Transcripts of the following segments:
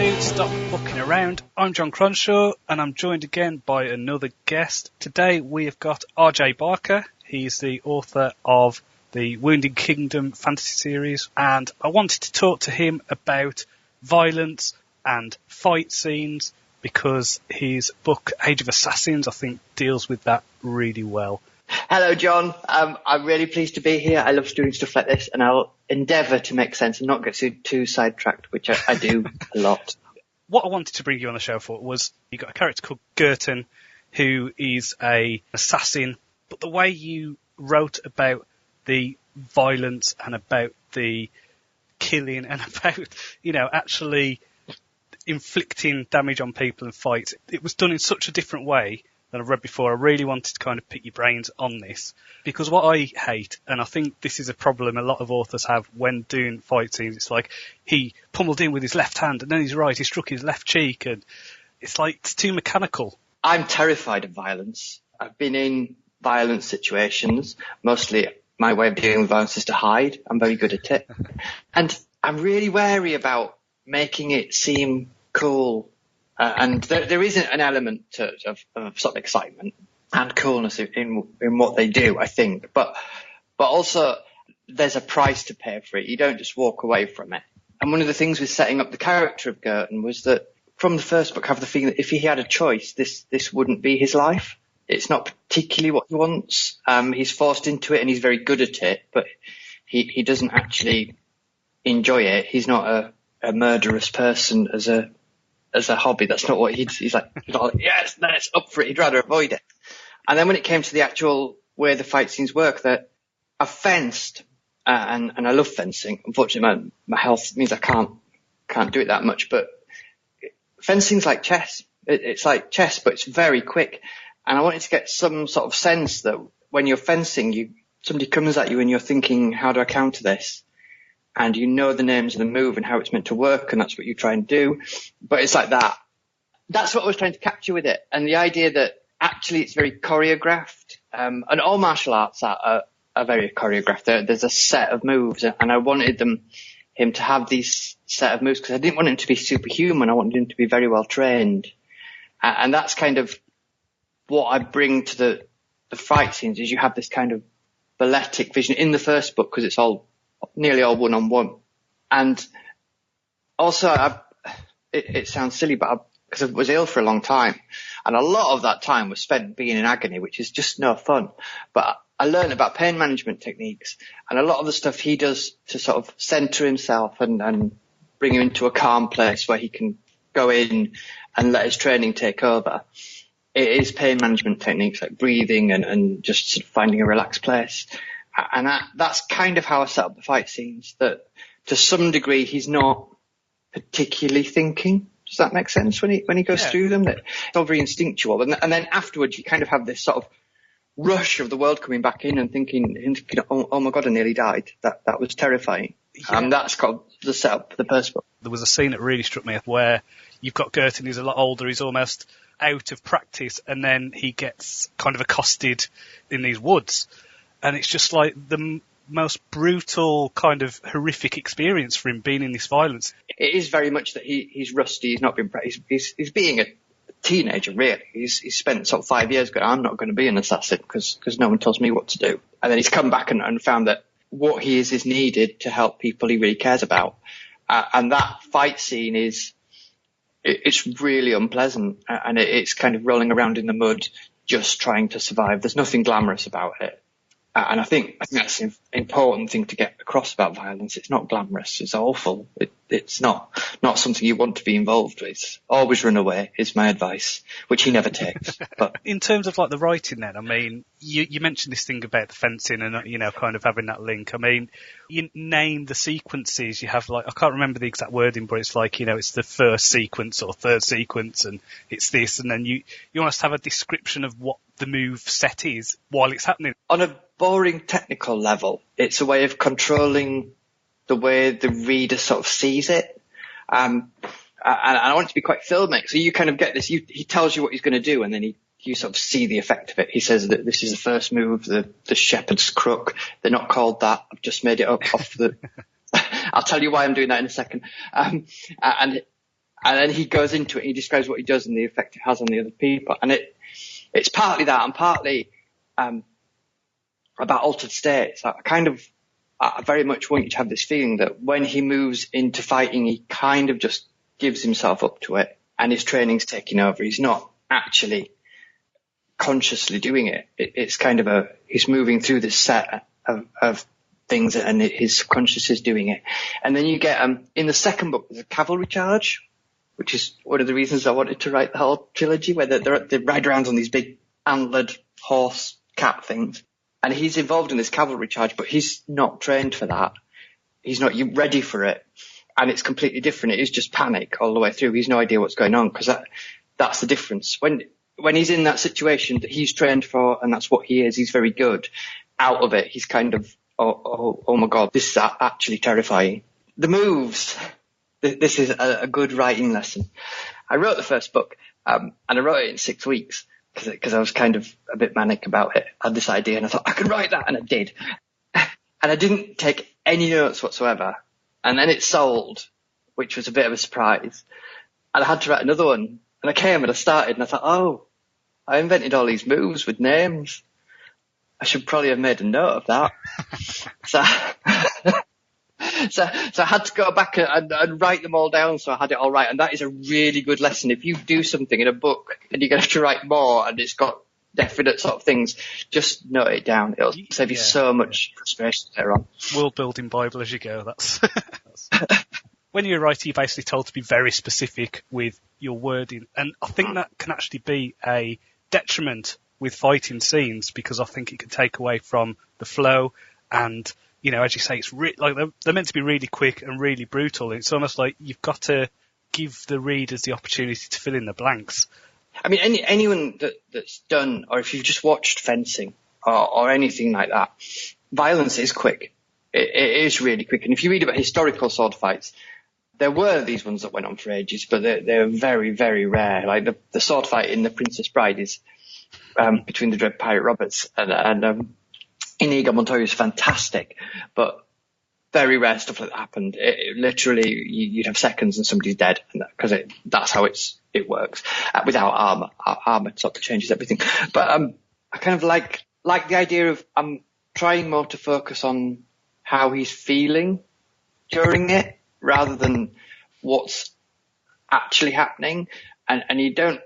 to Stop Booking Around. I'm Jon Cronshaw and I'm joined again by another guest. Today we have got RJ Barker. He's the author of the Wounded Kingdom fantasy series, and I wanted to talk to him about violence and fight scenes because his book Age of Assassins, I think, deals with that really well. Hello, John. I'm really pleased to be here. I love doing stuff like this, and I'll endeavour to make sense and not get too sidetracked, which I do a lot. What I wanted to bring you on the show for was you got a character called Gerton, who is an assassin, but the way you wrote about the violence and about the killing and about, actually inflicting damage on people and fights, it was done in such a different way than I've read before. I really wanted to kind of pick your brains on this, because what I hate, and I think this is a problem a lot of authors have when doing fight scenes, it's like he pummeled in with his left hand and then his right, he struck his left cheek, and it's like it's too mechanical. I'm terrified of violence. I've been in violent situations. Mostly my way of dealing with violence is to hide. I'm very good at it. And I'm really wary about making it seem cool. And there is an element of sort of excitement and coolness in what they do, I think. But also there's a price to pay for it. You don't just walk away from it. And one of the things with setting up the character of Gerton was that from the first book, I have the feeling that if he had a choice, this wouldn't be his life. It's not particularly what he wants. He's forced into it and he's very good at it, but he doesn't actually enjoy it. He's not a murderous person as a hobby. That's not what he's like, yes, that's up for it. He'd rather avoid it. And then when it came to the actual way the fight scenes work, that I've fenced, and I love fencing. Unfortunately, my health means I can't do it that much, but fencing's like chess. It's like chess, but it's very quick. And I wanted to get some sort of sense that when you're fencing, somebody comes at you and you're thinking, how do I counter this? And you know the names of the move and how it's meant to work, and that's what you try and do. But it's like that. That's what I was trying to capture with it. And the idea that actually it's very choreographed. And all martial arts are very choreographed. There's a set of moves, and I wanted him to have these set of moves because I didn't want him to be superhuman. I wanted him to be very well trained. And that's kind of what I bring to the fight scenes, is you have this kind of balletic vision in the first book because it's nearly all one-on-one. And also, it sounds silly, but because I was ill for a long time, and a lot of that time was spent being in agony, which is just no fun. But I learned about pain management techniques, and a lot of the stuff he does to sort of center himself and bring him into a calm place where he can go in and let his training take over. It is pain management techniques like breathing and just sort of finding a relaxed place. And that's kind of how I set up the fight scenes, that to some degree he's not particularly thinking. Does that make sense when he goes through them? That it's all very instinctual. And then afterwards you kind of have this sort of rush of the world coming back in and thinking, oh my God, I nearly died. That was terrifying. Yeah. And that's called the setup for the first book. There was a scene that really struck me where you've got Gerton, who's a lot older, he's almost out of practice, and then he gets kind of accosted in these woods. And it's just like the most brutal kind of horrific experience for him being in this violence. It is very much that he's rusty. He's not been practiced. He's being a teenager, really. He's spent sort of 5 years going, I'm not going to be an assassin because no one tells me what to do. And then he's come back and found that what he is needed to help people he really cares about. And that fight scene it's really unpleasant, and it's kind of rolling around in the mud, just trying to survive. There's nothing glamorous about it. And I think that's an important thing to get across about violence. It's not glamorous. It's awful. It's not something you want to be involved with. Always run away is my advice, which he never takes. But in terms of like the writing then, I mean, you mentioned this thing about the fencing and, kind of having that link. I mean, you name the sequences. You have like, I can't remember the exact wording, but it's like, it's the first sequence or third sequence and it's this. And then you almost have a description of what the move set is while it's happening. On a boring technical level, it's a way of controlling the way the reader sort of sees it. And I want it to be quite filmic. So you kind of get this, he tells you what he's going to do, and then you sort of see the effect of it. He says that this is the first move, the shepherd's crook. They're not called that. I've just made it up off the, I'll tell you why I'm doing that in a second. And And then he goes into it, and he describes what he does and the effect it has on the other people. And it's partly that and partly about altered states. I very much want you to have this feeling that when he moves into fighting, he kind of just gives himself up to it, and his training's taking over. He's not actually consciously doing it. It's kind of he's moving through this set of things, and his subconscious is doing it. And then you get, in the second book, there's a cavalry charge, which is one of the reasons I wanted to write the whole trilogy, where they ride around on these big antlered horse cap things. And he's involved in this cavalry charge, but he's not trained for that. He's not ready for it. And it's completely different. It is just panic all the way through. He's no idea what's going on, because that's the difference. When he's in that situation that he's trained for, and that's what he is, he's very good. Out of it, he's kind of, oh my God, this is actually terrifying. The moves. This is a good writing lesson. I wrote the first book, and I wrote it in 6 weeks because I was kind of a bit manic about it. I had this idea, and I thought I could write that, and I did. And I didn't take any notes whatsoever. And then it sold, which was a bit of a surprise. And I had to write another one. And I came and I started, and I thought, oh, I invented all these moves with names. I should probably have made a note of that. So I had to go back and write them all down, so I had it all right. And that is a really good lesson. If you do something in a book and you're going to have to write more and it's got definite sort of things, just note it down. It'll save you so much frustration later on. World building Bible as you go. That's when you're a writer, you're basically told to be very specific with your wording. And I think that can actually be a detriment with fighting scenes, because I think it can take away from the flow. And, you know, as you say, it's like they're meant to be really quick and really brutal. It's almost like you've got to give the readers the opportunity to fill in the blanks. I mean, anyone that's done, or if you've just watched fencing or anything like that, violence is quick. It is really quick. And if you read about historical sword fights, there were these ones that went on for ages, but they're very, very rare. Like the sword fight in The Princess Bride is between the Dread Pirate Roberts and Inigo Montoya is fantastic, but very rare stuff like that happened. Literally, you'd have seconds and somebody's dead, because that's how it works. Without armor, armor sort of changes everything. But I kind of like the idea of I'm trying more to focus on how he's feeling during it, rather than what's actually happening. And you don't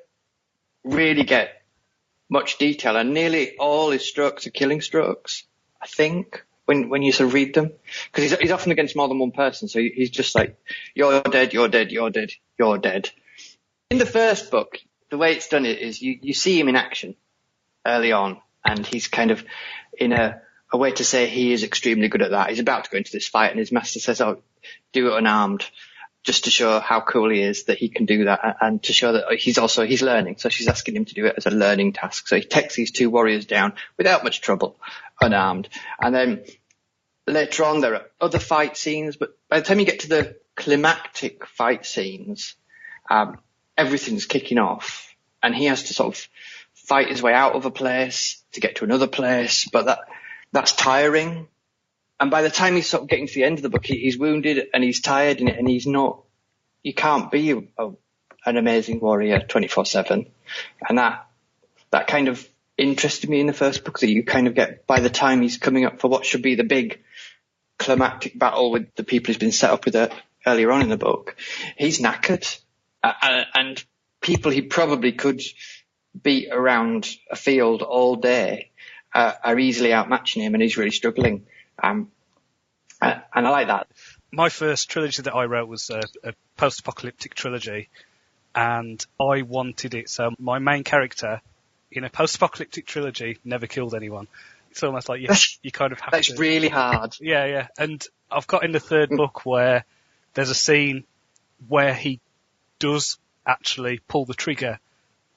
really get much detail, and nearly all his strokes are killing strokes, I think, when you sort of read them. Because he's often against more than one person, so he's just like, you're dead, you're dead, you're dead, you're dead. In the first book, the way it's done is you see him in action early on, and he's kind of in a way to say he is extremely good at that. He's about to go into this fight, and his master says, oh, do it unarmed, just to show how cool he is that he can do that, and to show that he's learning. So she's asking him to do it as a learning task. So he takes these two warriors down without much trouble, unarmed. And then later on there are other fight scenes, but by the time you get to the climactic fight scenes, everything's kicking off, and he has to sort of fight his way out of a place to get to another place, but that's tiring. And by the time he's sort of getting to the end of the book, he's wounded and he's tired, and he's not, you can't be an amazing warrior 24/7. And that kind of interested me in the first book, that you kind of get, by the time he's coming up for what should be the big climactic battle with the people he's been set up with earlier on in the book, he's knackered. And people he probably could beat around a field all day are easily outmatching him, and he's really struggling. And I like that. My first trilogy that I wrote was a post-apocalyptic trilogy, and I wanted it so my main character in a post-apocalyptic trilogy never killed anyone. It's almost like you kind of have that's to. That's really hard. Yeah. And I've got in the third book where there's a scene where he does actually pull the trigger,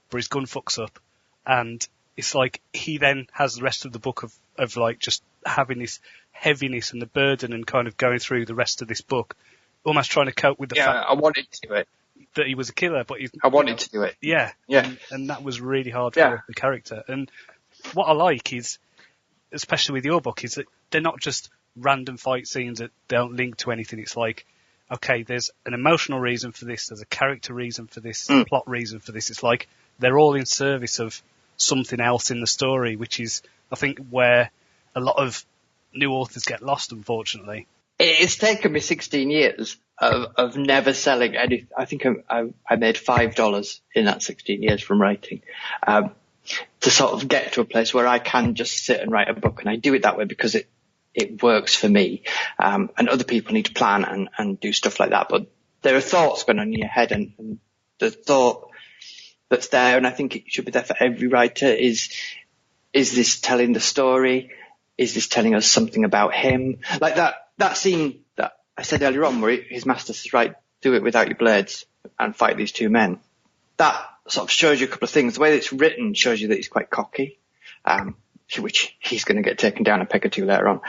but his gun fucks up, and it's like he then has the rest of the book of like just having this heaviness and the burden, and kind of going through the rest of this book, almost trying to cope with the fact I wanted to do it. That he was a killer, but I wanted to do it. Yeah. And that was really hard for the character. And what I like is, especially with your book, is that they're not just random fight scenes that don't link to anything. It's like okay, there's an emotional reason for this, there's a character reason for this, plot reason for this. It's like they're all in service of something else in the story, which is, I think, where a lot of new authors get lost, unfortunately. It's taken me 16 years of never selling any. I think I made $5 in that 16 years from writing, to sort of get to a place where I can just sit and write a book. And I do it that way because it works for me. And other people need to plan and do stuff like that. But there are thoughts going on in your head, and the thought that's there, and I think it should be there for every writer, is this telling the story? Is this telling us something about him? Like that scene that I said earlier on, where his master says, right, do it without your blades and fight these two men. That sort of shows you a couple of things. The way that it's written shows you that he's quite cocky, which he's going to get taken down a peg or two later on.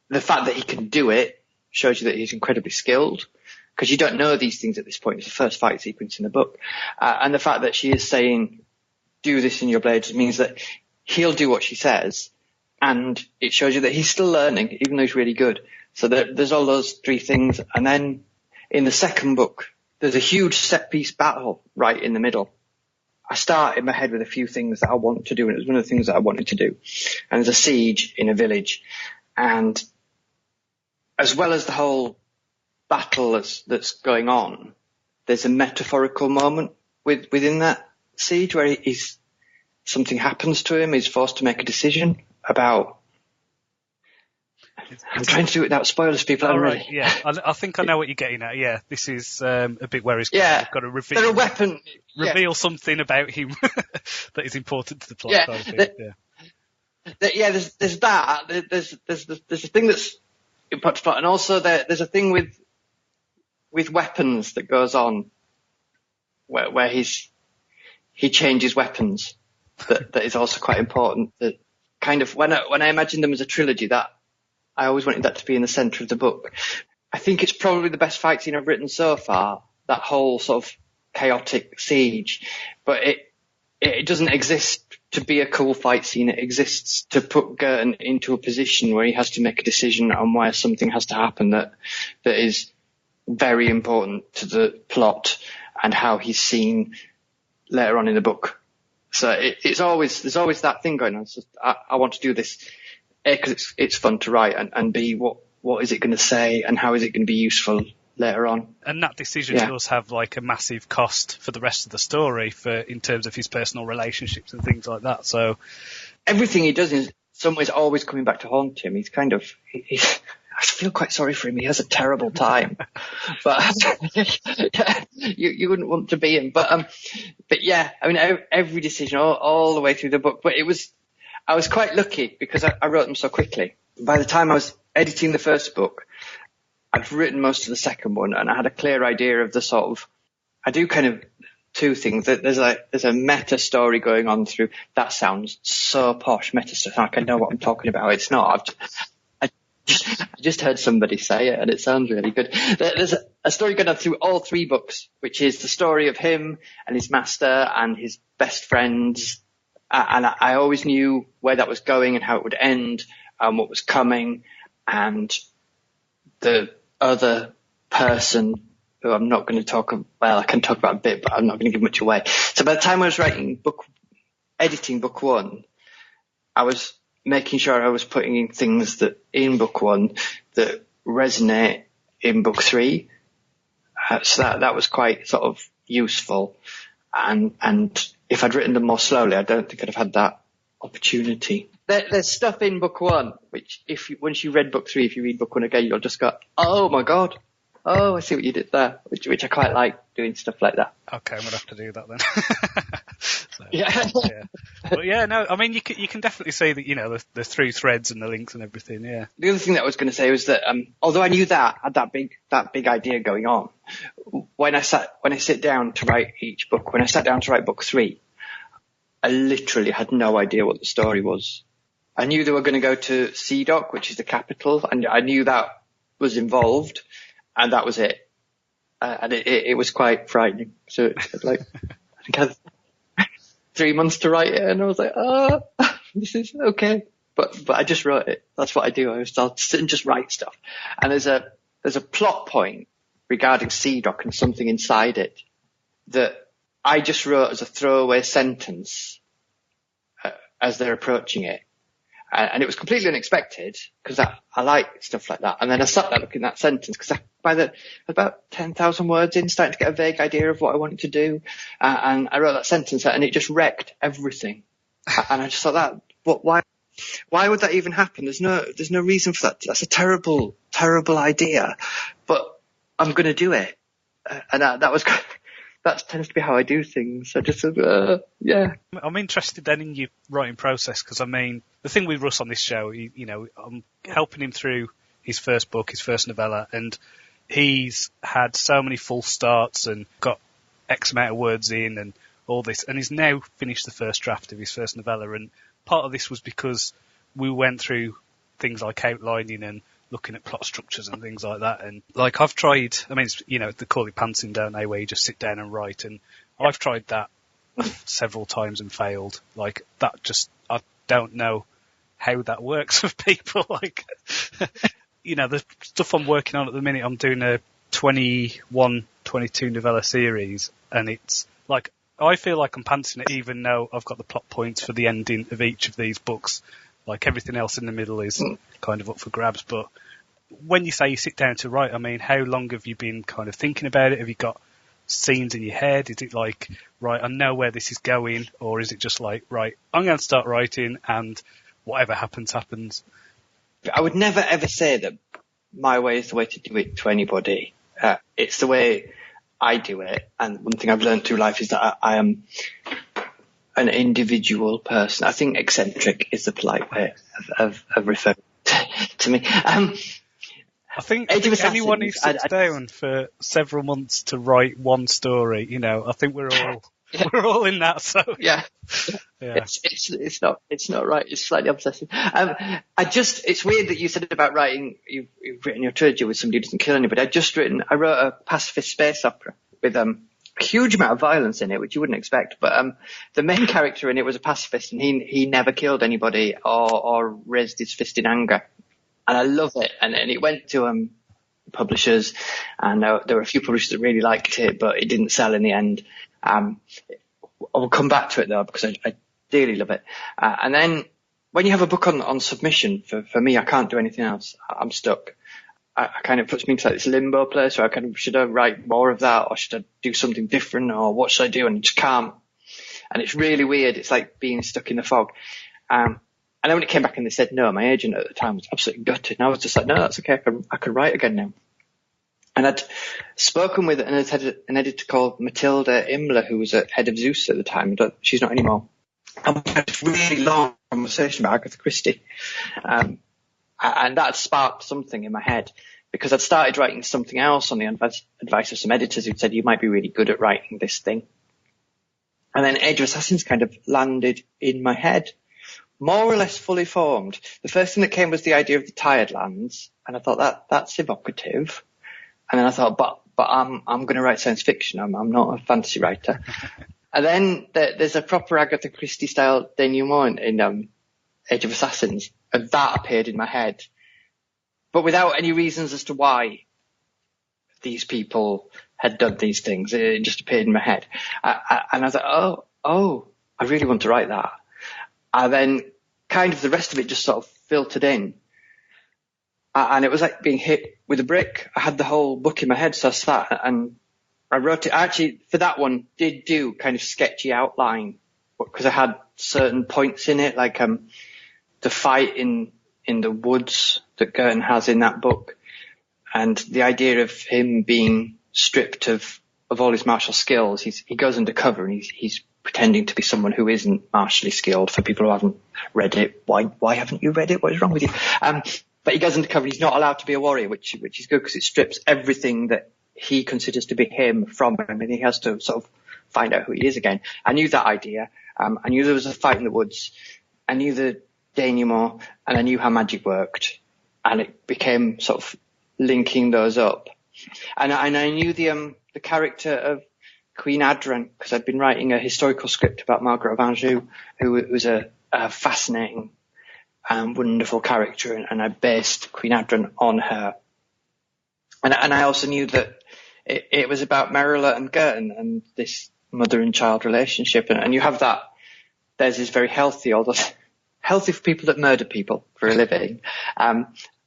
The fact that he can do it shows you that he's incredibly skilled, because you don't know these things at this point. It's the first fight sequence in the book. And the fact that she is saying, do this in your blades, means that he'll do what she says. And it shows you that he's still learning, even though he's really good. So there's all those three things. And then in the second book, there's a huge set piece battle right in the middle. I start in my head with a few things that I want to do, and it was one of the things that I wanted to do. And there's a siege in a village. And as well as the whole battle that's going on, there's a metaphorical moment within that siege where something happens to him. He's forced to make a decision about. I'm trying to do it without spoilers, people. All right, yeah. I think I know what you're getting at. Yeah, this is a bit where he's got to reveal something about him that is important to the plot. There's that. There's a thing that's important to plot, and also there's a thing with weapons that goes on where he changes weapons that is also quite important. That kind of when I imagined them as a trilogy, that I always wanted that to be in the centre of the book. I think it's probably the best fight scene I've written so far, that whole sort of chaotic siege. But it doesn't exist to be a cool fight scene. It exists to put Girton into a position where he has to make a decision on where something has to happen that is very important to the plot and how he's seen later on in the book. So there's always that thing going on. So I want to do this, A, because it's fun to write, and B, what is it going to say and how is it going to be useful later on. And that decision does have like a massive cost for the rest of the story in terms of his personal relationships and things like that. So everything he does in some ways always coming back to haunt him. He's kind of, I feel quite sorry for him. He has a terrible time, but you wouldn't want to be him. But yeah, I mean, every decision all the way through the book, but I was quite lucky because I wrote them so quickly. By the time I was editing the first book, I'd written most of the second one, and I had a clear idea of the sort of, I do kind of two things. There's a meta story going on through, that sounds so posh, meta stuff, like I know what I'm talking about. It's not. I just heard somebody say it, and it sounds really good. There's a story going on through all three books, which is the story of him and his master and his best friends. And I always knew where that was going and how it would end and what was coming. And the other person who I'm not going to talk about, well, I can talk about a bit, but I'm not going to give much away. So by the time I was editing book one, I was making sure I was putting in things that in book one that resonate in book three. So that was quite sort of useful. And if I'd written them more slowly, I don't think I'd have had that opportunity. There's stuff in book one, which once you read book three, if you read book one again, you'll just go, oh my God. Oh, I see what you did there, which I quite like, doing stuff like that. Okay, I'm going to have to do that then. Yeah. But yeah, no, I mean, you can definitely see that, the through threads and the links and everything, yeah. The other thing that I was going to say was that, although I knew that, I had that big idea going on, when I sit down to write each book, when I sat down to write book three, I literally had no idea what the story was. I knew they were going to go to CDOC, which is the capital, and I knew that was involved, and that was it. And it was quite frightening. So I think I had 3 months to write it, and I was like, this is okay. But I just wrote it. That's what I do. I'll sit and just write stuff. And there's a plot point regarding Sea Dock and something inside it that I just wrote as a throwaway sentence as they're approaching it. And it was completely unexpected because I like stuff like that. And then I sat there looking at that sentence because by about 10,000 words in, starting to get a vague idea of what I wanted to do. And I wrote that sentence and it just wrecked everything. And I just thought why would that even happen? There's no reason for that. That's a terrible, terrible idea, but I'm going to do it. And that tends to be how I do things. I just said, yeah. I'm interested then in your writing process because, I mean, the thing with Russ on this show, I'm helping him through his first book, his first novella, and he's had so many false starts and got X amount of words in and all this, and he's now finished the first draft of his first novella. And part of this was because we went through things like outlining and looking at plot structures and things like that. And like I've tried, I mean, they call it pantsing, don't they, where you just sit down and write. And I've tried that several times and failed. Like that I don't know how that works for people. Like, the stuff I'm working on at the minute, I'm doing a 21, 22 novella series. And it's like, I feel like I'm pantsing it even though I've got the plot points for the ending of each of these books. Like everything else in the middle is kind of up for grabs. But when you say you sit down to write, I mean, how long have you been kind of thinking about it? Have you got scenes in your head? Is it like, right, I know where this is going? Or is it just like, right, I'm going to start writing and whatever happens, happens? I would never ever say that my way is the way to do it to anybody. It's the way I do it. And one thing I've learned through life is that I am an individual person. I think eccentric is the polite way of referring to me. I think anyone who sits down for several months to write one story, I think we're all in that. So yeah. It's not right. It's slightly obsessive. It's weird that you said about writing. You've written your trilogy with somebody who doesn't kill anybody. I wrote a pacifist space opera with a huge amount of violence in it, which you wouldn't expect. But the main character in it was a pacifist, and he never killed anybody or raised his fist in anger. And I love it. And it went to publishers, and there were a few publishers that really liked it, but it didn't sell in the end. I will come back to it though because I dearly love it. And then when you have a book on submission, for me, I can't do anything else. I'm stuck. I kind of puts me into like this limbo place where I kind of, should I write more of that or should I do something different or what should I do? And I just can't. And it's really weird. It's like being stuck in the fog. And then when it came back and they said no, my agent at the time was absolutely gutted. And I was just like, no, that's okay. I can write again now. And I'd spoken with an editor called Matilda Imler, who was head of Zeus at the time. She's not anymore. And we had a really long conversation about Agatha Christie. And that sparked something in my head because I'd started writing something else on the advice of some editors who'd said, you might be really good at writing this thing. And then Age of Assassins kind of landed in my head, more or less fully formed. The first thing that came was the idea of the Tired Lands. And I thought that's evocative. And then I thought, but I'm going to write science fiction. I'm not a fantasy writer. And then there's a proper Agatha Christie style denouement in Age of Assassins. And that appeared in my head, but without any reasons as to why these people had done these things. It just appeared in my head. And I was like, oh, I really want to write that. And then kind of the rest of it just sort of filtered in. And it was like being hit with a brick. I had the whole book in my head, so I sat and I wrote it. I actually, for that one, did do kind of sketchy outline because I had certain points in it, like the fight in the woods that Girton has in that book, and the idea of him being stripped of all his martial skills. He goes undercover and he's pretending to be someone who isn't martially skilled. For people who haven't read it, why haven't you read it? What is wrong with you? But he goes undercover. He's not allowed to be a warrior, which is good because it strips everything that he considers to be him from him, and he has to sort of find out who he is again. I knew that idea. I knew there was a fight in the woods. I knew the denouement, and I knew how magic worked, and it became sort of linking those up. And I knew the character of Queen Adran because I'd been writing a historical script about Margaret of Anjou, who was a fascinating and wonderful character, and I based Queen Adran on her. And I also knew that it was about Merrila and Girton and this mother and child relationship. And you have that, theirs is very healthy, although healthy for people that murder people for a living. And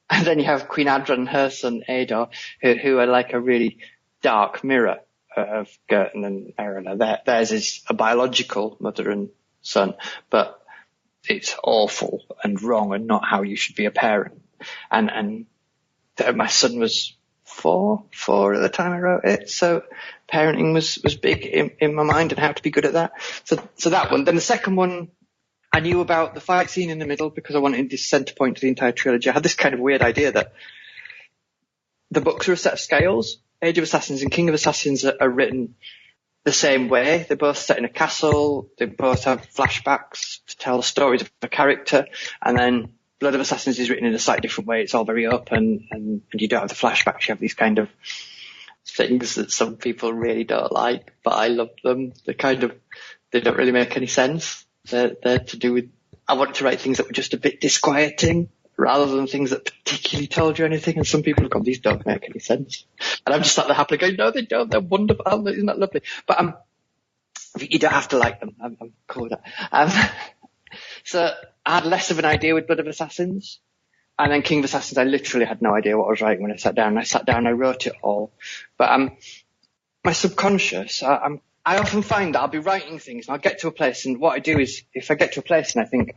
then you have Queen Adran and her son Ador, who are like a really dark mirror of Girton and Merrila. Theirs is a biological mother and son, but it's awful and wrong and not how you should be a parent. And my son was four at the time I wrote it, so parenting was big in my mind and how to be good at that. So that one. Then the second one, I knew about the fight scene in the middle because I wanted this centre point to the entire trilogy. I had this kind of weird idea that the books are a set of scales. Age of Assassins and King of Assassins are written the same way. They're both set in a castle. They both have flashbacks to tell the stories of a character. And then Blood of Assassins is written in a slightly different way. It's all very open and you don't have the flashbacks. You have these kind of things that some people really don't like, but I love them. They don't really make any sense. They're to do with, I wanted to write things that were just a bit disquieting rather than things that particularly told you anything. And some people have gone, these don't make any sense. And I'm just sat there happily going, no, they don't. They're wonderful. Oh, isn't that lovely? But you don't have to like them. I'm cool with that. So I had less of an idea with Blood of Assassins. And then King of Assassins, I literally had no idea what I was writing when I sat down. I wrote it all. But my subconscious, I often find that I'll be writing things and I'll get to a place, and what I do is, if I get to a place and I think,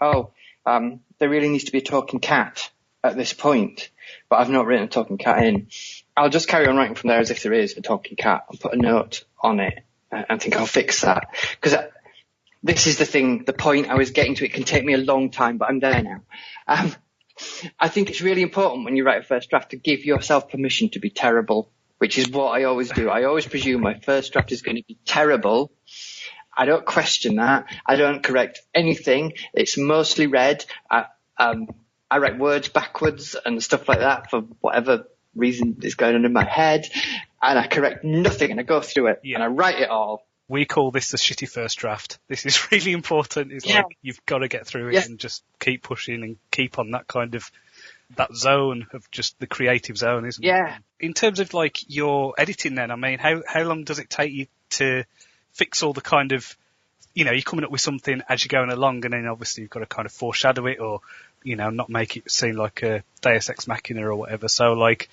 there really needs to be a talking cat at this point, but I've not written a talking cat in, I'll just carry on writing from there as if there is a talking cat and put a note on it and think I'll fix that. Because this is the point I was getting to. It can take me a long time, but I'm there now. I think it's really important when you write a first draft to give yourself permission to be terrible, which is what I always do. I always presume my first draft is going to be terrible. I don't question that. I don't correct anything. It's mostly read. I write words backwards and stuff like that for whatever reason is going on in my head. And I correct nothing and I go through it and I write it all. We call this the shitty first draft. This is really important. It's like you've got to get through it and just keep pushing and keep on that kind of, that zone of just the creative zone, isn't it? Yeah. In terms of like your editing then, I mean, how long does it take you to fix all the kind of, you're coming up with something as you're going along, and then obviously you've got to kind of foreshadow it or, not make it seem like a Deus Ex Machina or whatever. So like,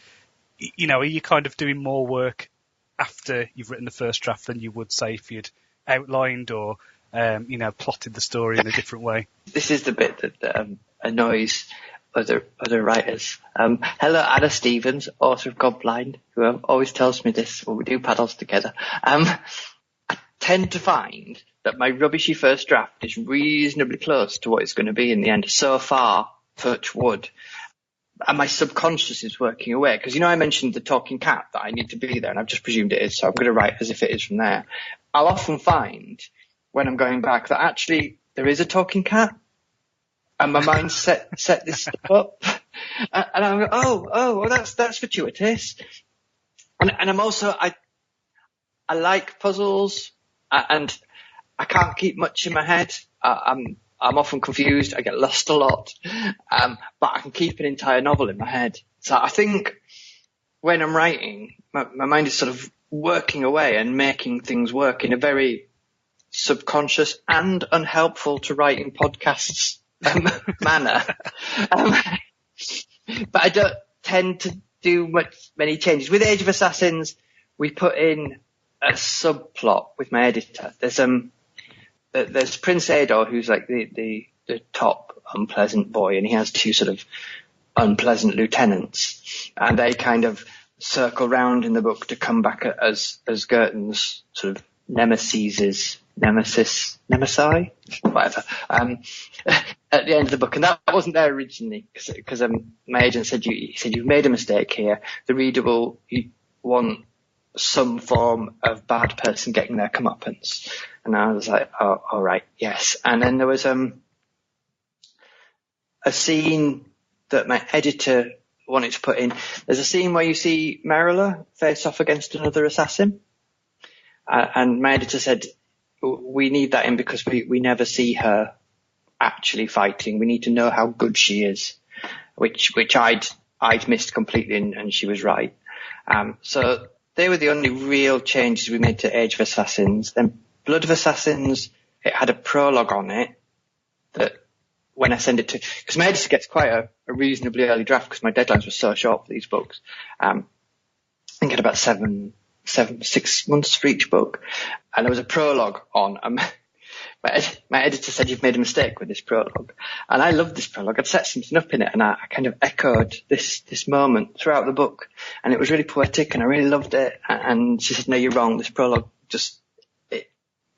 are you kind of doing more work after you've written the first draft than you would say if you'd outlined or, plotted the story in a different way? This is the bit that annoys other writers. Hello, Anna Stevens, author of Godblind, who always tells me this when we do paddles together. I tend to find that my rubbishy first draft is reasonably close to what it's going to be in the end. So far, touch wood. And my subconscious is working away. Because, I mentioned the talking cat, that I need to be there, and I've just presumed it is, so I'm going to write as if it is from there. I'll often find, when I'm going back, that actually there is a talking cat, and my mind set this stuff up. And I'm like, oh, that's fortuitous. And I'm also, I like puzzles, and I can't keep much in my head. I'm often confused. I get lost a lot. But I can keep an entire novel in my head. So I think when I'm writing, my mind is sort of working away and making things work in a very subconscious and unhelpful to writing podcasts manner. But I don't tend to do many changes. With Age of Assassins, we put in a subplot with my editor. There's Prince Ador, who's like the top unpleasant boy, and he has two sort of unpleasant lieutenants, and they kind of circle round in the book to come back as Girton's sort of nemesi, whatever, at the end of the book. And that wasn't there originally, because my agent said, you've made a mistake here. The reader will want some form of bad person getting their comeuppance. And I was like, oh, all right, yes. And then there was a scene that my editor wanted to put in. There's a scene where you see Merrila face off against another assassin. And my editor said, we need that in because we never see her actually fighting. We need to know how good she is, which I'd missed completely, and she was right. So they were the only real changes we made to Age of Assassins. Then Blood of Assassins, it had a prologue on it that when I send it to, because my editor gets quite a reasonably early draft because my deadlines were so short for these books. I think I had about 6 months for each book. And there was a prologue on. My editor said, "You've made a mistake with this prologue." And I loved this prologue. I'd set something up in it and I kind of echoed this moment throughout the book. And it was really poetic and I really loved it. And she said, "No, you're wrong. This prologue just,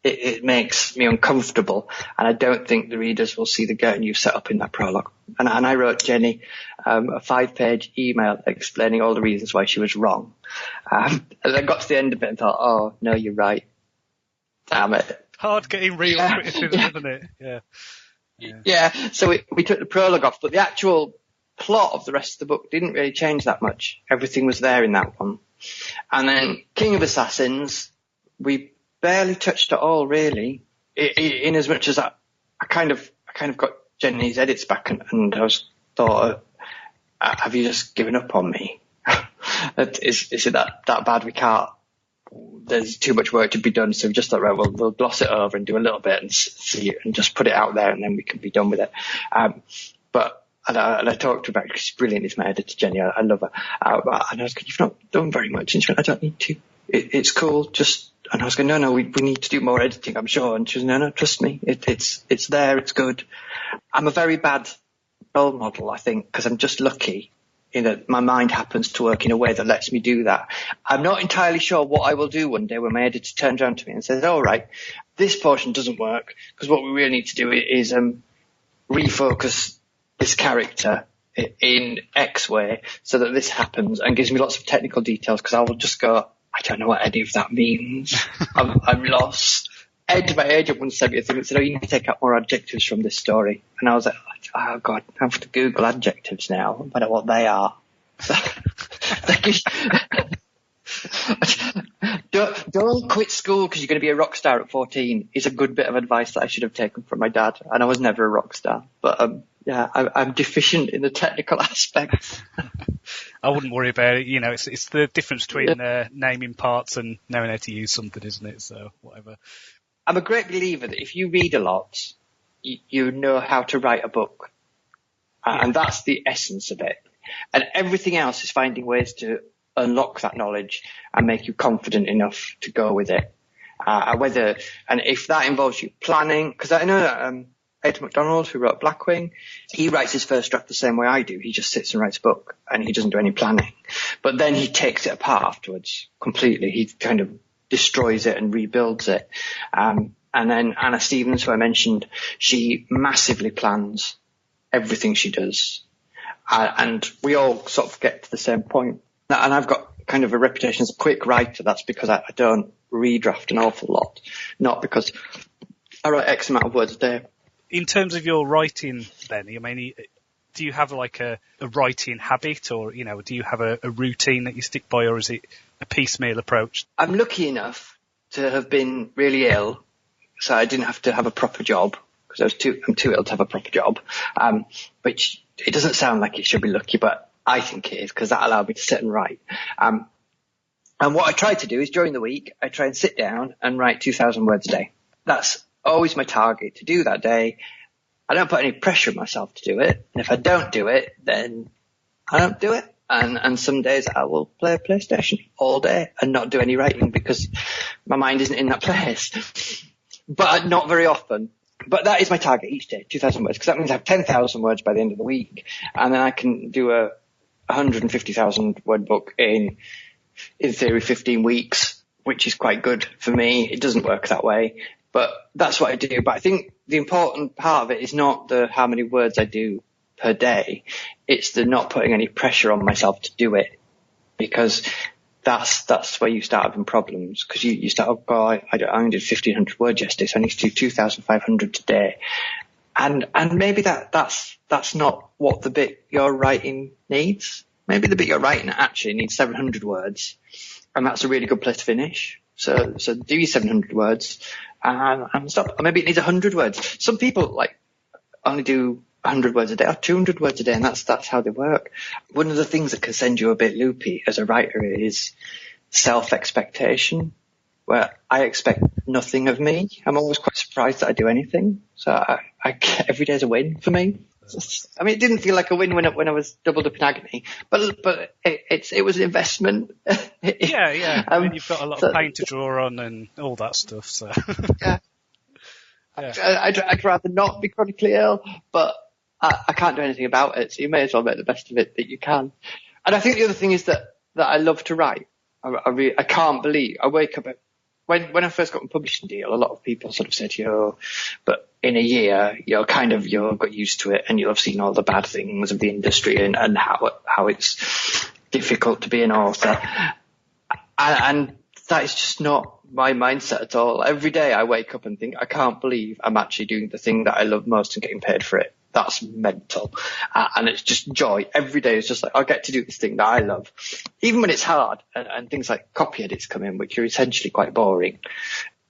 it makes me uncomfortable. And I don't think the readers will see the curtain you've set up in that prologue." And I wrote Jenny a 5-page email explaining all the reasons why she was wrong. And I got to the end of it and thought, "Oh, no, you're right. Damn it." Hard getting real criticism, isn't it? Yeah. So we took the prologue off, but the actual plot of the rest of the book didn't really change that much. Everything was there in that one. And then King of Assassins, we barely touched at all, really, in as much as I kind of got Jenny's edits back and I thought, have you just given up on me? Is it that bad we can't? There's too much work to be done, so we just thought, right, we'll gloss it over and do a little bit and see and just put it out there, and then we can be done with it. But I talked to her about it because she's brilliant. It's my editor, Jenny. I love her. And I was going, "You've not done very much." And she went, "I don't need to. It's cool. Just." And I was going, "No, we need to do more editing, I'm sure." And she was, "No, trust me. It's there. It's good." I'm a very bad role model, I think, because I'm just lucky in that my mind happens to work in a way that lets me do that. I'm not entirely sure what I will do one day when my editor turns around to me and says, "All right, this portion doesn't work because what we really need to do is refocus this character in X way so that this happens," and gives me lots of technical details, because I will just go, "I don't know what any of that means. I'm lost." My agent once sent me a thing that said, "Oh, you need to take out more adjectives from this story." And I was like, "Oh God, I have to Google adjectives now. I don't know what they are." Don't quit school because you're going to be a rock star at 14 is a good bit of advice that I should have taken from my dad. And I was never a rock star, but I'm deficient in the technical aspects. I wouldn't worry about it. You know, it's the difference between naming parts and knowing how to use something, isn't it? So whatever. I'm a great believer that if you read a lot, you know how to write a book. And that's the essence of it. And everything else is finding ways to unlock that knowledge and make you confident enough to go with it. And if that involves you planning, because I know that Ed McDonald, who wrote Blackwing, he writes his first draft the same way I do. He just sits and writes a book and he doesn't do any planning. But then he takes it apart afterwards completely. He kind of destroys it and rebuilds it. And then Anna Stevens, who I mentioned, she massively plans everything she does. And we all sort of get to the same point. And I've got kind of a reputation as a quick writer. That's because I don't redraft an awful lot, not because I write X amount of words a day. In terms of your writing then, I mean, do you have like a writing habit, or, you know, do you have a routine that you stick by, or is it a piecemeal approach? I'm lucky enough to have been really ill, so I didn't have to have a proper job, because I'm too ill to have a proper job, which it doesn't sound like it should be lucky, but I think it is, because that allowed me to sit and write. And what I try to do is during the week, I try and sit down and write 2,000 words a day. That's always my target to do that day. I don't put any pressure on myself to do it. And if I don't do it, then I don't do it. And some days I will play a PlayStation all day and not do any writing because my mind isn't in that place. But not very often. But that is my target each day, 2,000 words, because that means I have 10,000 words by the end of the week. And then I can do a 150,000 word book in theory, 15 weeks, which is quite good for me. It doesn't work that way, but that's what I do. But I think the important part of it is not the how many words I do per day. It's the not putting any pressure on myself to do it, because that's where you start having problems, because you start, oh God, I only did 1,500 words yesterday, so I need to do 2,500 today. And maybe that's not what the bit you're writing needs. Maybe the bit you're writing actually needs 700 words, and that's a really good place to finish. So do your 700 words and stop. Or maybe it needs 100 words. Some people like only do 100 words a day or 200 words a day, and that's how they work. One of the things that can send you a bit loopy as a writer is self-expectation, where I expect nothing of me. I'm always quite surprised that I do anything. So every day's a win for me. I mean, it didn't feel like a win when I was doubled up in agony, but it was an investment. Yeah. I mean, you've got a lot of paint to draw on and all that stuff. So yeah. I'd rather not be chronically ill, but I can't do anything about it. So you may as well make the best of it that you can. And I think the other thing is that I love to write. I can't believe I wake up when I first got my publishing deal. A lot of people sort of said, but in a year, you'll got used to it and you'll have seen all the bad things of the industry and how it's difficult to be an author. And that is just not my mindset at all. Every day I wake up and think, I can't believe I'm actually doing the thing that I love most and getting paid for it. That's mental. And it's just joy. Every day is just like, I get to do this thing that I love. Even when it's hard and things like copy edits come in, which are essentially quite boring.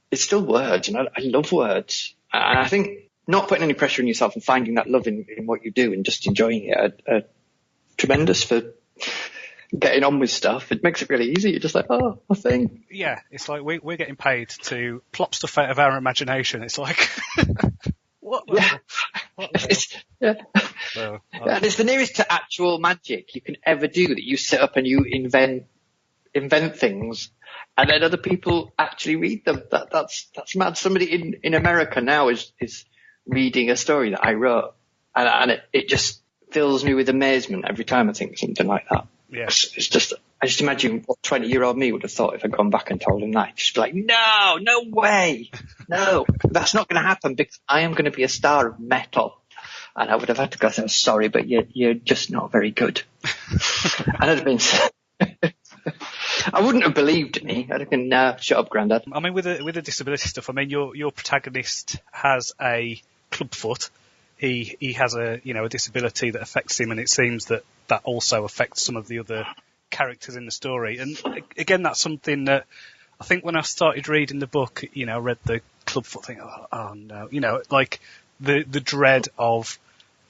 It's still words, and I love words. And I think not putting any pressure on yourself and finding that love in what you do and just enjoying it are tremendous for getting on with stuff. It makes it really easy. You're just like, a thing. Yeah, it's like we're getting paid to plop stuff out of our imagination. It's like, what? Yeah. Yeah. So, and it's the nearest to actual magic you can ever do, that you sit up and you invent things and then other people actually read them. That's mad. Somebody in America now is reading a story that I wrote, and it just fills me with amazement every time I think of something like that. Yeah. It's just, I just imagine what 20-year-old me would have thought if I'd gone back and told him that. He'd just be like, no way. No, that's not going to happen because I am going to be a star of metal. And I would have had to go, sorry, but you're just not very good. And I'd have been, I wouldn't have believed me. I'd have been, shut up, Grandad. I mean, with the disability stuff, I mean, your protagonist has a clubfoot. He has a disability that affects him, and it seems that also affects some of the other characters in the story. And again, that's something that I think when I started reading the book, I read the clubfoot thing. Oh no, like the dread of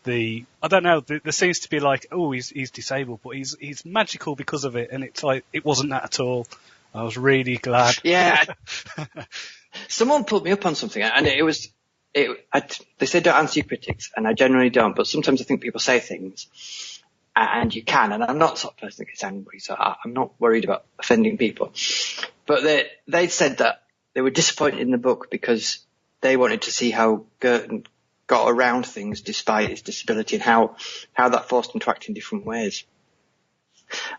I don't know. There seems to be like, he's disabled, but he's magical because of it, and it's like it wasn't that at all. I was really glad. Yeah. Someone pulled me up on something, and they said don't answer your critics, and I generally don't, but sometimes I think people say things, and you can, and I'm not the sort of person that gets angry, so I'm not worried about offending people. But they said that they were disappointed in the book because they wanted to see how Girton got around things despite his disability and how that forced him to act in different ways.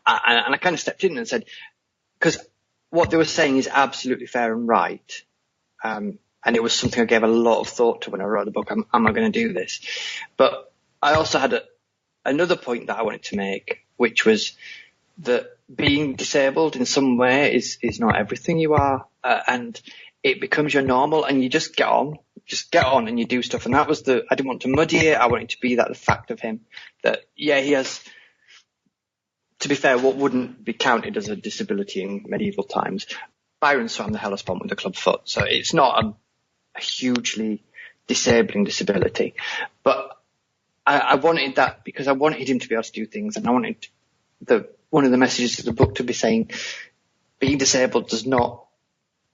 And I kind of stepped in and said, because what they were saying is absolutely fair and right. And it was something I gave a lot of thought to when I wrote the book. Am I going to do this? But I also had another point that I wanted to make, which was that being disabled in some way is not everything you are. And it becomes your normal, and you just get on and you do stuff. And that was I didn't want to muddy it. I wanted to be the fact of him that, yeah, he has, to be fair, what wouldn't be counted as a disability in medieval times. Byron swam the Hellespont with a club foot, so it's not a hugely disabling disability. But I wanted that because I wanted him to be able to do things, and I wanted one of the messages of the book to be saying being disabled does not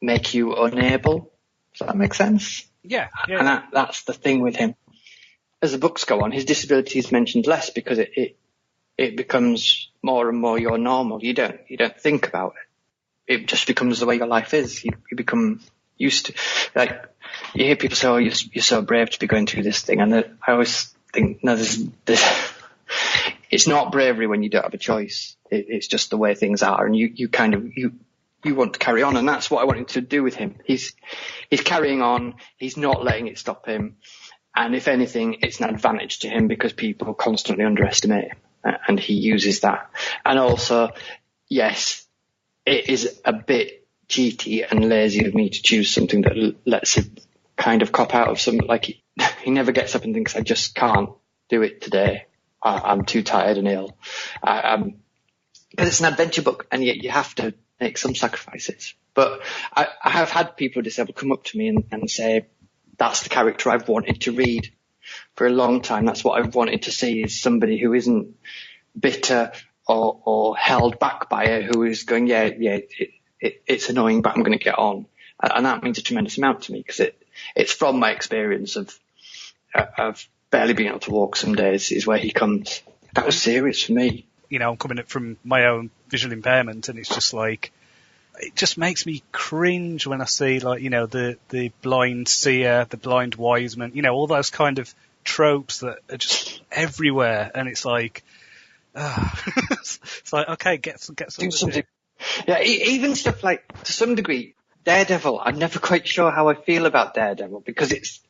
make you unable. Does that make sense? Yeah. And that's the thing with him. As the books go on, his disability is mentioned less because it becomes more and more your normal. You don't think about it. It just becomes the way your life is. You become used to, like, you hear people say, you're so brave to be going through this thing. And I always think, no, it's not bravery when you don't have a choice. It's just the way things are. And you want to carry on. And that's what I wanted to do with him. He's carrying on. He's not letting it stop him. And if anything, it's an advantage to him because people constantly underestimate him. And he uses that. And also, yes, it is a bit cheaty and lazy of me to choose something that lets him kind of cop out of something. Like he never gets up and thinks, I just can't do it today. I'm too tired and ill. Because it's an adventure book, and yet you have to make some sacrifices. But I have had people who are disabled come up to me and say, that's the character I've wanted to read. for a long time. That's what I've wanted to see, is somebody who isn't bitter or held back by it, who is going, it's annoying, but I'm going to get on. And that means a tremendous amount to me, because it's from my experience of barely being able to walk some days is where he comes. That was serious for me. You know, I'm coming up from my own visual impairment, and it's just like, it just makes me cringe when I see, like, you know, the blind seer, the blind wise man, you know, all those kind of tropes that are just everywhere. And it's like, it's like, okay, get something. Yeah, even stuff like, to some degree, Daredevil, I'm never quite sure how I feel about Daredevil, because it's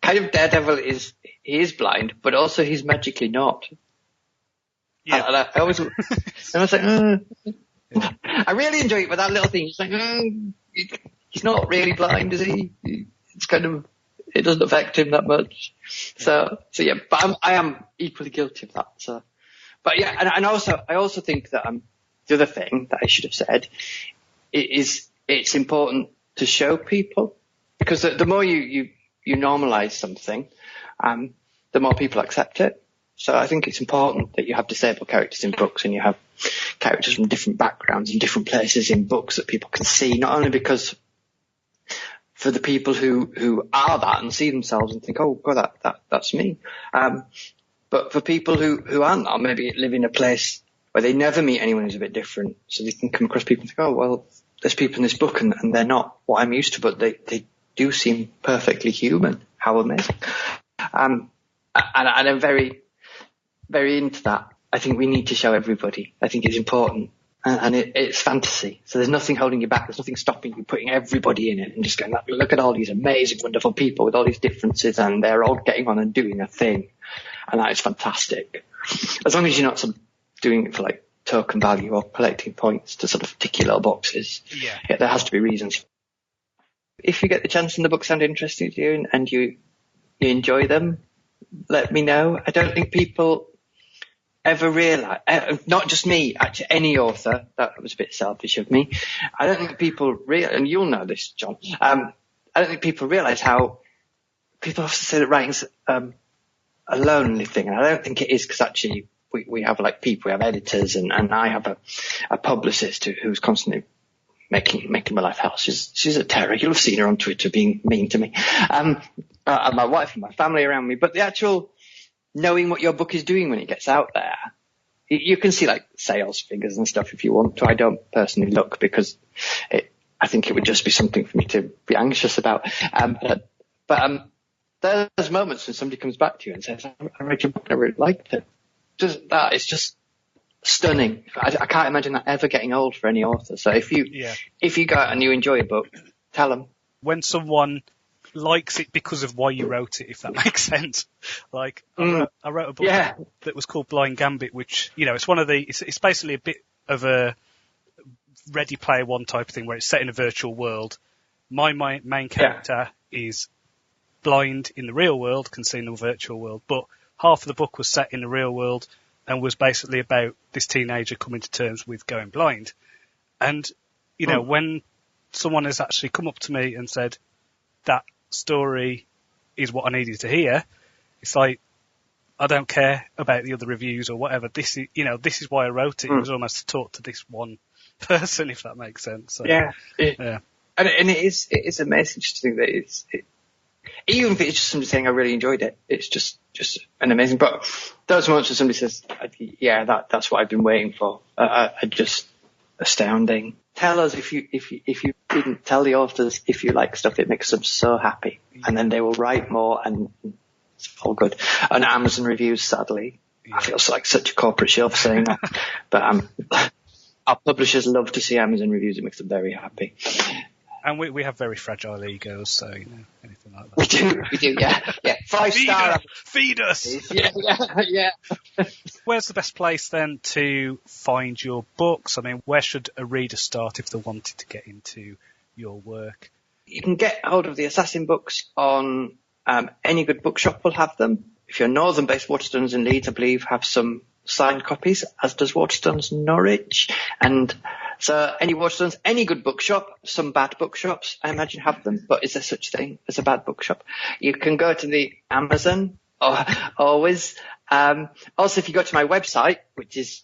kind of, Daredevil he is blind, but also he's magically not. Yeah. And I always, and I was like, I really enjoy it, but that little thing, he's like, he's not really blind, is he? It's kind of, it doesn't affect him that much. So yeah, but I am equally guilty of that. So, but yeah, and I also think that the other thing that I should have said is it's important to show people, because the more you normalize something, the more people accept it. So I think it's important that you have disabled characters in books, and you have characters from different backgrounds and different places in books that people can see, not only because for the people who are that and see themselves and think, oh God, that's me. But for people who aren't that, maybe live in a place where they never meet anyone who's a bit different, so they can come across people and think, oh, well, there's people in this book and they're not what I'm used to, but they do seem perfectly human. How amazing. And I'm very, very into that. I think we need to show everybody. I think it's important. And it's fantasy. So there's nothing holding you back. There's nothing stopping you putting everybody in it and just going, look at all these amazing, wonderful people with all these differences, and they're all getting on and doing a thing. And that is fantastic. As long as you're not sort of doing it for like token value or collecting points to sort of tick your little boxes. Yeah, there has to be reasons. If you get the chance and the book sound interesting to you and you enjoy them, let me know. I don't think people ever realise, not just me, actually any author, that was a bit selfish of me, I don't think people and you'll know this, John, I don't think people realise how people often say that writing's a lonely thing, and I don't think it is, because actually we have like people, we have editors, and I have a publicist who's constantly making my life hell. She's a terror. You'll have seen her on Twitter being mean to me. And my wife and my family around me. But the actual knowing what your book is doing when it gets out there, you can see like sales figures and stuff if you want to. I don't personally look, because I think it would just be something for me to be anxious about. But there's moments when somebody comes back to you and says, I read your book, I really liked it. That is just stunning. I can't imagine that ever getting old for any author. So if you go out and you enjoy a book, tell them. When someone likes it because of why you wrote it, if that makes sense. Like, I wrote a book that was called Blind Gambit, which, you know, it's one of it's basically a bit of a Ready Player One type of thing, where it's set in a virtual world. My main character is blind in the real world, can see in the virtual world, but half of the book was set in the real world and was basically about this teenager coming to terms with going blind. And, you know, when someone has actually come up to me and said, that story is what I needed to hear, it's like, I don't care about the other reviews or whatever. This is why I wrote it. It was almost to talk to this one person, if that makes sense. So, And it is amazing to think that even if it's just somebody saying I really enjoyed it, it's just an amazing. But those moments when somebody says, that's what I've been waiting for, are just astounding. Tell us if you didn't tell the authors if you like stuff, it makes them so happy, and then they will write more, and it's all good. And Amazon reviews, sadly, I feel like such a corporate shelf saying that, but our publishers love to see Amazon reviews. It makes them very happy. And we have very fragile egos, so, you know, anything like that. We do, yeah. 5-star. Feed us! Yeah. Where's the best place, then, to find your books? I mean, where should a reader start if they wanted to get into your work? You can get hold of the Assassin books on any good bookshop will have them. If you're northern-based, Waterstones and Leeds, I believe, have some signed copies, as does Waterstones Norwich. And So any Waterstones, any good bookshop, some bad bookshops, I imagine have them, but is there such thing as a bad bookshop? You can go to the Amazon, always. Also, if you go to my website, which is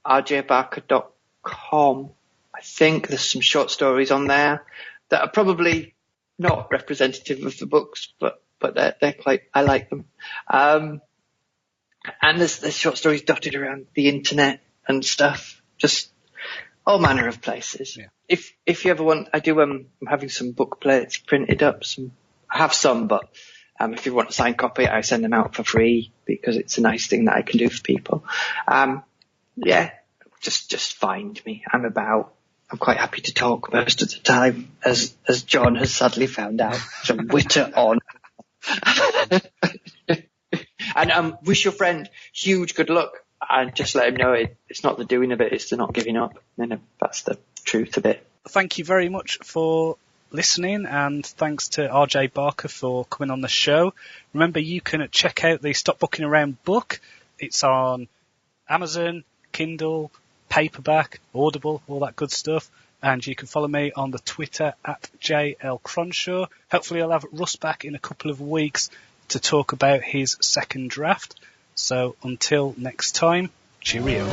rjbarker.com, I think there's some short stories on there that are probably not representative of the books, but they're quite, I like them. And there's short stories dotted around the internet and stuff, just all manner of places. Yeah. If you ever want, I'm having some book plates printed up. I have some, but if you want a signed copy, I send them out for free because it's a nice thing that I can do for people. Just find me. I'm quite happy to talk most of the time, as John has sadly found out. Some witter on. And wish your friend huge good luck, and just let him know it's not the doing of it, it's the not giving up. And that's the truth of it. Thank you very much for listening, and thanks to RJ Barker for coming on the show. Remember, you can check out the Stop Booking Around book. It's on Amazon, Kindle, paperback, Audible, all that good stuff. And you can follow me on the Twitter at JL Cronshaw. Hopefully I'll have Russ back in a couple of weeks to talk about his second draft. So until next time, cheerio.